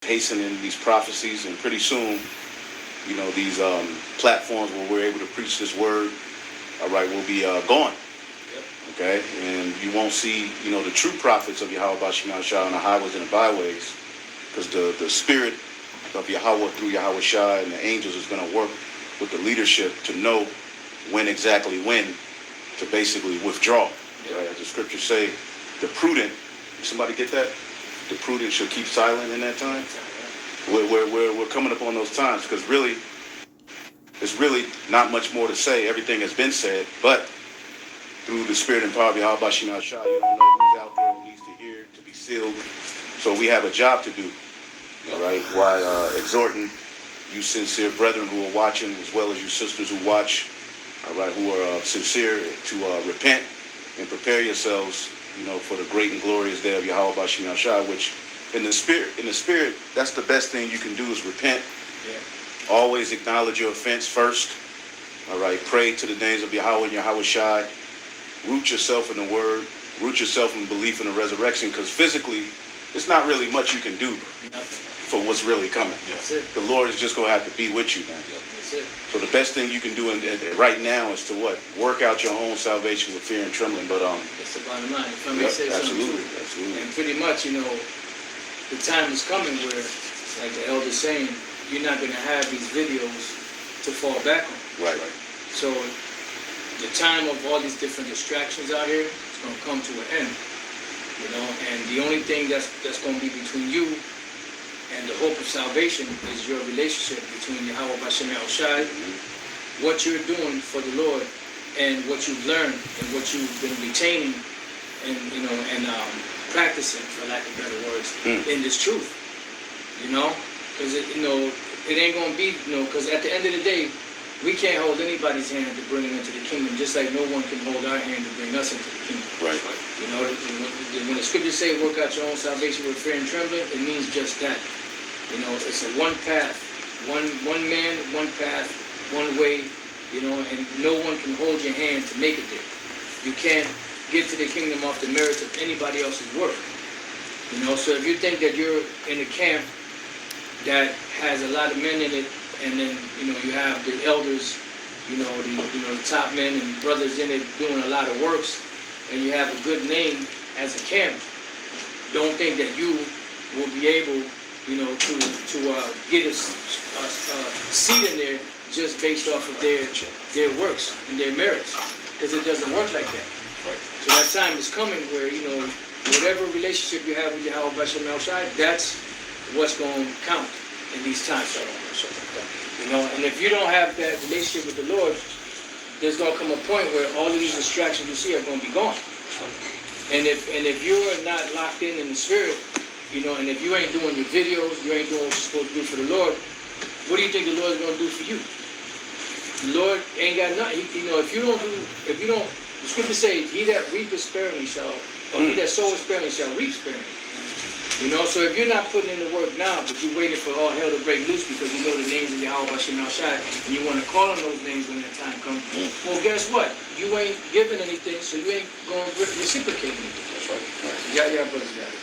hastening these prophecies, and pretty soon, you know, these platforms where we're able to preach this word, all right, will be gone. Okay, and you won't see, you know, the true prophets of Yahweh Bashim Shah on the highways and the byways, because the spirit of Yahweh through Yahweh Shah and the angels is going to work with the leadership to know when to basically withdraw. Right? As the scriptures say, the prudent, somebody get that? The prudent shall keep silent in that time. We're coming up on those times, because really, there's really not much more to say. Everything has been said, but through the spirit and power of Yahweh Bashim Shah, you don't know who's out there who needs to hear, to be sealed. So we have a job to do, all right, while exhorting you sincere brethren who are watching, as well as you sisters who watch, all right, who are sincere, to repent and prepare yourselves, you know, for the great and glorious day of Yahweh Bashim Shah, which in the spirit, that's the best thing you can do is repent. Yeah. Always acknowledge your offense first. All right, pray to the names of Yahweh and Yahweh Shai. Root yourself in the word. Root yourself in belief in the resurrection, because physically, it's not really much you can do for what's really coming. The Lord is just going to have to be with you, man. So the best thing you can do right now is to what? Work out your own salvation with fear and trembling. But that's the bottom line. If I may say absolutely, something, absolutely. And pretty much, you know, the time is coming where, like the elder's saying, you're not going to have these videos to fall back on. Right. So the time of all these different distractions out here is going to come to an end. You know, and the only thing that's going to be between you and the hope of salvation is your relationship between Yahweh Bashim Shai, what you're doing for the Lord, and what you've learned and what you've been retaining and, you know, and practicing, for lack of better words, in this truth. You know, because you know, it ain't gonna be, you know, because at the end of the day, we can't hold anybody's hand to bring them into the kingdom, just like no one can hold our hand to bring us into the kingdom. Right. You know, when the scriptures say work out your own salvation with fear and trembling, it means just that. You know, it's a one path, one man, one path, one way, you know, and no one can hold your hand to make it there. You can't get to the kingdom off the merits of anybody else's work. You know, so if you think that you're in a camp that has a lot of men in it, and then, you know, you have the elders, you know, the top men and brothers in it doing a lot of works, and you have a good name as a camp, don't think that you will be able, you know, to get a seat in there just based off of their works and their merits, because it doesn't work like that. Right. So that time is coming where, you know, whatever relationship you have with Yahweh Bashim Shai, that's what's going to count in these times. You know, and if you don't have that relationship with the Lord, there's going to come a point where all of these distractions you see are going to be gone. And if you're not locked in the spirit, you know, and if you ain't doing your videos, you ain't doing what you're supposed to do for the Lord, what do you think the Lord's going to do for you? The Lord ain't got nothing. You know, if you don't, the scripture says, he that reapeth sparingly shall, or he that soweth sparingly shall reap sparingly. You know, so if you're not putting in the work now, but you're waiting for all hell to break loose because you know the names of Yahweh Bashim Shai, and you want to call on those names when that time comes, well, guess what? You ain't giving anything, so you ain't going to reciprocate anything. That's right. Yeah, brothers got it.